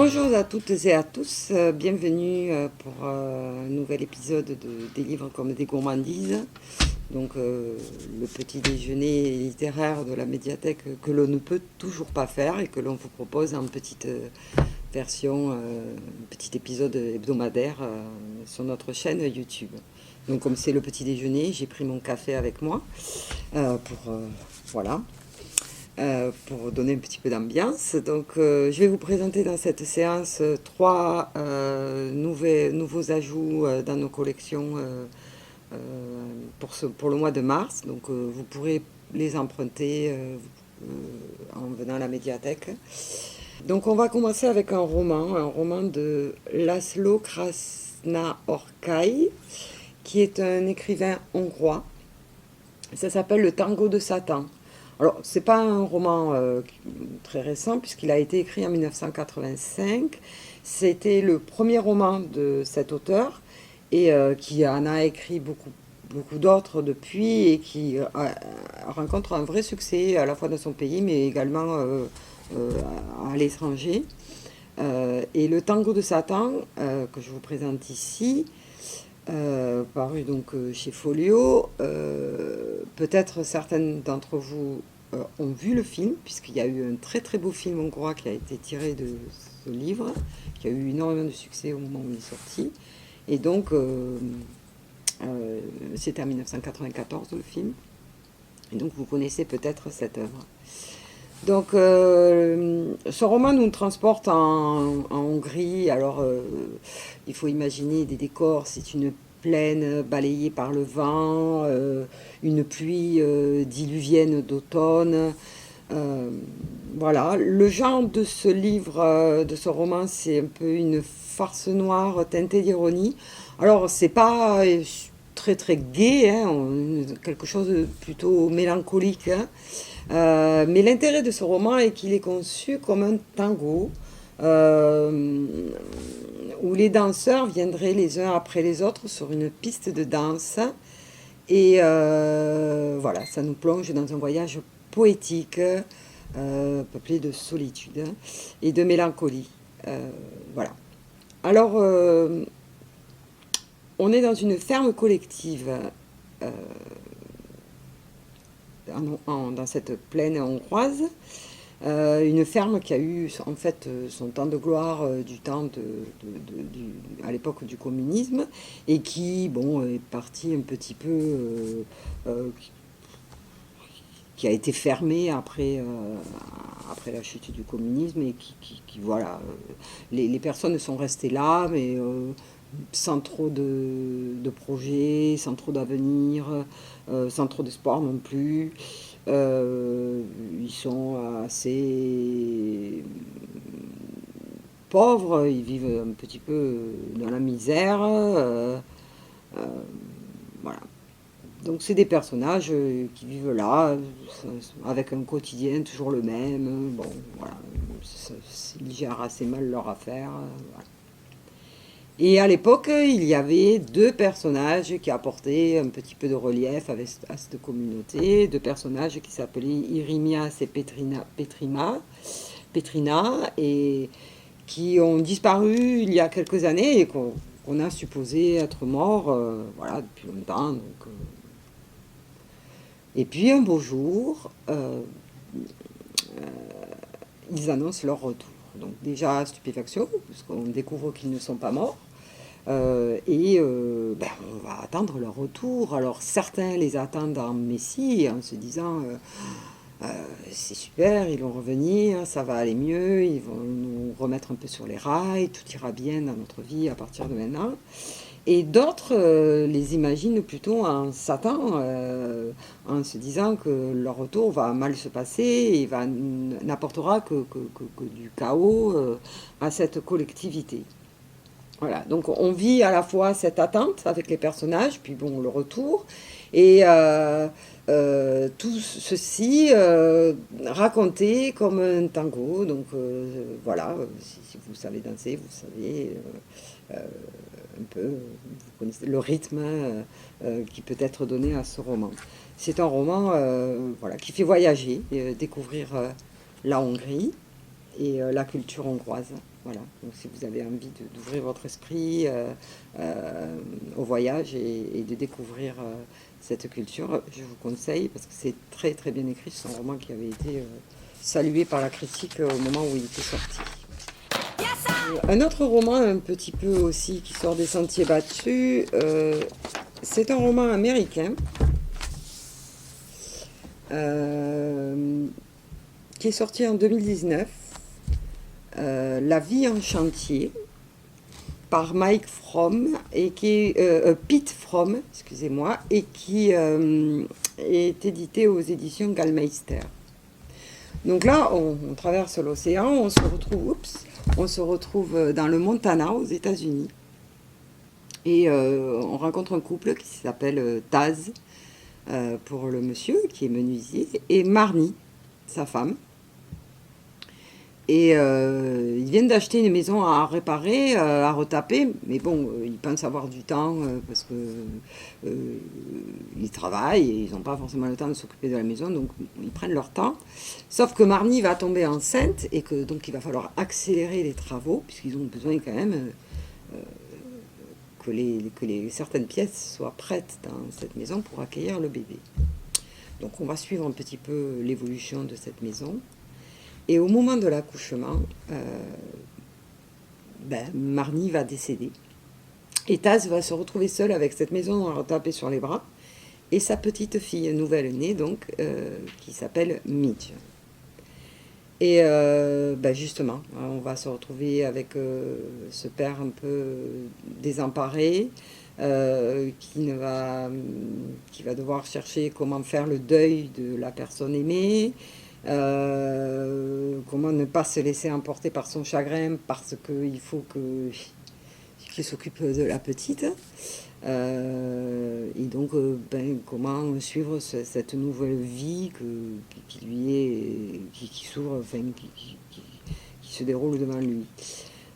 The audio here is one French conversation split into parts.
Bonjour à toutes et à tous, bienvenue pour un nouvel épisode des livres comme des gourmandises. Donc le petit déjeuner littéraire de la médiathèque que l'on ne peut toujours pas faire et que l'on vous propose en petite version, un petit épisode hebdomadaire sur notre chaîne YouTube. Donc comme c'est le petit déjeuner, j'ai pris mon café avec moi voilà, pour donner un petit peu d'ambiance. Donc, je vais vous présenter dans cette séance trois nouveaux ajouts dans nos collections pour le mois de mars. Donc, vous pourrez les emprunter en venant à la médiathèque. Donc, on va commencer avec un roman de Laszlo Krasna-Orkai, qui est un écrivain hongrois. Ça s'appelle Le Tango de Satan. Alors, c'est pas un roman très récent, puisqu'il a été écrit en 1985. C'était le premier roman de cet auteur, et qui en a écrit beaucoup d'autres depuis, et qui rencontre un vrai succès, à la fois dans son pays, mais également à l'étranger. Et Le Tango de Satan, que je vous présente ici, paru donc chez Folio. Peut-être certaines d'entre vous ont vu le film, puisqu'il y a eu un très très beau film hongrois qui a été tiré de ce livre, qui a eu énormément de succès au moment où il est sorti. Et donc, c'était en 1994 le film. Et donc, vous connaissez peut-être cette œuvre. Donc, ce roman nous transporte en Hongrie. Alors, il faut imaginer des décors. C'est une plaine balayée par le vent, une pluie diluvienne d'automne. Voilà. Le genre de ce livre, de ce roman, c'est un peu une farce noire teintée d'ironie. Alors, c'est pas très très gai, hein, quelque chose de plutôt mélancolique, hein. Mais l'intérêt de ce roman est qu'il est conçu comme un tango, euh, où les danseurs viendraient les uns après les autres sur une piste de danse. Et voilà, ça nous plonge dans un voyage poétique, peuplé de solitude et de mélancolie. Voilà. Alors, on est dans une ferme collective dans cette plaine hongroise, une ferme qui a eu en fait son temps de gloire du temps à l'époque du communisme, et qui bon est partie un petit peu qui a été fermée après la chute du communisme, et voilà, les personnes sont restées là, mais sans trop de projets, sans trop d'avenir, sans trop d'espoir non plus. Ils sont assez pauvres, ils vivent un petit peu dans la misère. Voilà. Donc c'est des personnages qui vivent là, avec un quotidien toujours le même. Bon, voilà, ils gèrent assez mal leur affaire. Voilà. Et à l'époque, il y avait deux personnages qui apportaient un petit peu de relief à cette communauté, deux personnages qui s'appelaient Irimias et Petrina, et qui ont disparu il y a quelques années et qu'on a supposé être morts voilà, depuis longtemps. Donc, et puis un beau jour, ils annoncent leur retour. Donc déjà stupéfaction, puisqu'on découvre qu'ils ne sont pas morts. On va attendre leur retour. Alors certains les attendent en Messie, en se disant c'est super, ils vont revenir, ça va aller mieux, ils vont nous remettre un peu sur les rails, tout ira bien dans notre vie à partir de maintenant. Et d'autres les imaginent plutôt en Satan, en se disant que leur retour va mal se passer et n'apportera que du chaos à cette collectivité. Voilà, donc on vit à la fois cette attente avec les personnages, puis bon, le retour, et tout ceci raconté comme un tango. Donc voilà, si vous savez danser, vous savez un peu, vous connaissez le rythme qui peut être donné à ce roman. C'est un roman voilà, qui fait voyager, découvrir la Hongrie et la culture hongroise. Voilà, donc si vous avez envie d'ouvrir votre esprit au voyage et de découvrir cette culture, je vous conseille parce que c'est très très bien écrit. C'est un roman qui avait été salué par la critique au moment où il était sorti. Un autre roman un petit peu aussi qui sort des sentiers battus, c'est un roman américain qui est sorti en 2019. La vie en chantier par Mike Fromm et qui est Pete Fromm, excusez-moi, et qui est édité aux éditions Gallmeister. Donc là, on traverse l'océan, on se retrouve dans le Montana aux États-Unis et on rencontre un couple qui s'appelle Taz pour le monsieur qui est menuisier et Marnie, sa femme. Et ils viennent d'acheter une maison à réparer, à retaper, mais bon, ils pensent avoir du temps parce que ils travaillent et ils n'ont pas forcément le temps de s'occuper de la maison, donc ils prennent leur temps. Sauf que Marnie va tomber enceinte et que donc il va falloir accélérer les travaux puisqu'ils ont besoin quand même que certaines pièces soient prêtes dans cette maison pour accueillir le bébé. Donc on va suivre un petit peu l'évolution de cette maison. Et au moment de l'accouchement, Marnie va décéder. Et Taz va se retrouver seule avec cette maison à retaper sur les bras. Et sa petite fille nouvelle-née, donc, qui s'appelle Midge. Et justement, on va se retrouver avec ce père un peu désemparé, qui va devoir chercher comment faire le deuil de la personne aimée. Comment ne pas se laisser emporter par son chagrin parce qu'il faut qu'il s'occupe de la petite. Et donc, comment suivre cette nouvelle vie qui lui est, qui s'ouvre, enfin, qui se déroule devant lui.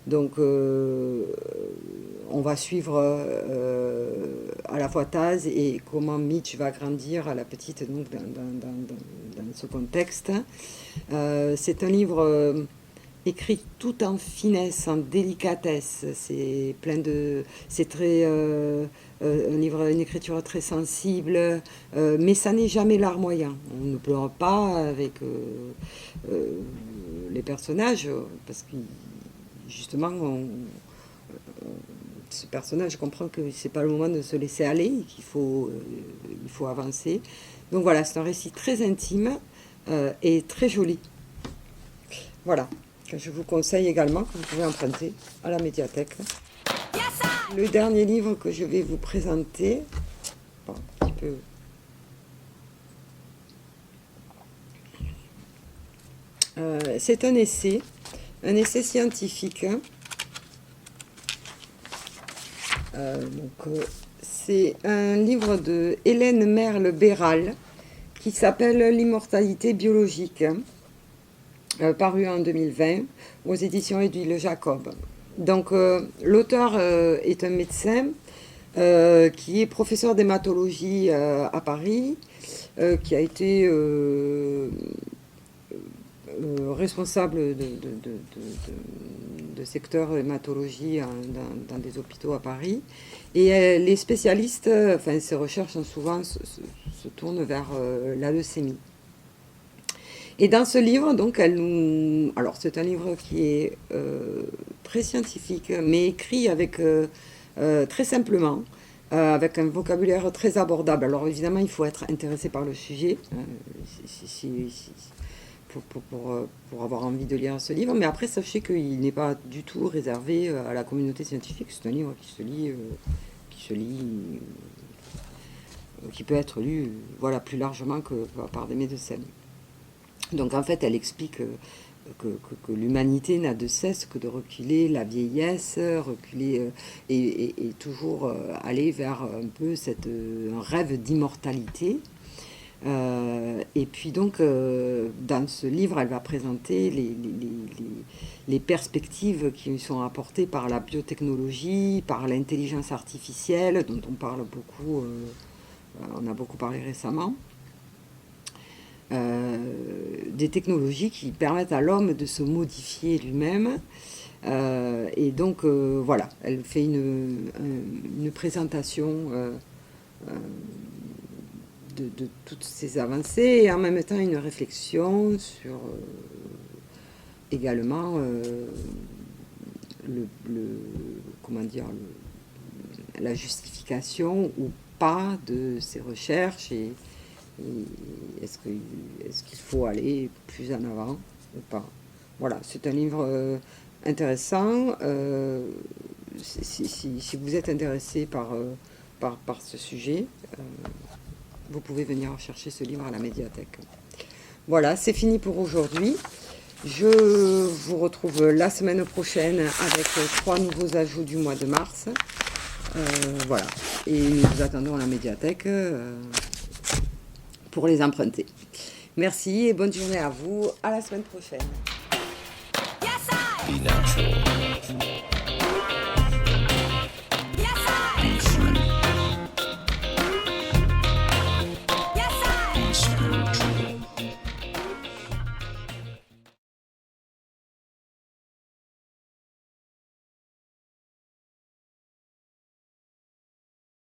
Donc, on va suivre à la fois Taz et comment Mitch va grandir à la petite donc, dans ce contexte. C'est un livre écrit tout en finesse, en délicatesse. C'est très un livre, une écriture très sensible, mais ça n'est jamais larmoyant. On ne pleure pas avec les personnages parce que justement, ce personnage comprend que c'est pas le moment de se laisser aller, qu'il faut, il faut avancer. Donc voilà, c'est un récit très intime et très joli. Voilà, que je vous conseille également, que vous pouvez emprunter à la médiathèque. Le dernier livre que je vais vous présenter, bon, un petit peu. C'est un essai scientifique. C'est un livre de Hélène Merle-Béral qui s'appelle L'immortalité biologique, paru en 2020 aux éditions Édile Jacob. Donc l'auteur est un médecin qui est professeur d'hématologie à Paris, qui a été responsable de secteur hématologie dans des hôpitaux à Paris. Et les spécialistes, enfin ses recherches souvent se tournent vers la leucémie. Et dans ce livre, donc, alors c'est un livre qui est très scientifique, mais écrit avec très simplement, avec un vocabulaire très abordable. Alors évidemment, il faut être intéressé par le sujet pour avoir envie de lire ce livre. Mais après, sachez qu'il n'est pas du tout réservé à la communauté scientifique. C'est un livre qui peut être lu, voilà, plus largement que par des médecins. Donc en fait, elle explique que l'humanité n'a de cesse que de reculer la vieillesse, reculer et toujours aller vers un peu un rêve d'immortalité. Et puis donc, dans ce livre, elle va présenter les perspectives qui lui sont apportées par la biotechnologie, par l'intelligence artificielle, dont on parle beaucoup, on a beaucoup parlé récemment. Des technologies qui permettent à l'homme de se modifier lui-même Et donc, voilà, elle fait une présentation de toutes ces avancées et en même temps une réflexion sur également comment dire, la justification ou pas de ces recherches et est-ce qu'il faut aller plus en avant ou pas. Voilà, c'est un livre intéressant. Si vous êtes intéressé par ce sujet, vous pouvez venir chercher ce livre à la médiathèque. Voilà, c'est fini pour aujourd'hui. Je vous retrouve la semaine prochaine avec 3 nouveaux ajouts du mois de mars. Voilà, et nous attendons la médiathèque pour les emprunter. Merci et bonne journée à vous. À la semaine prochaine.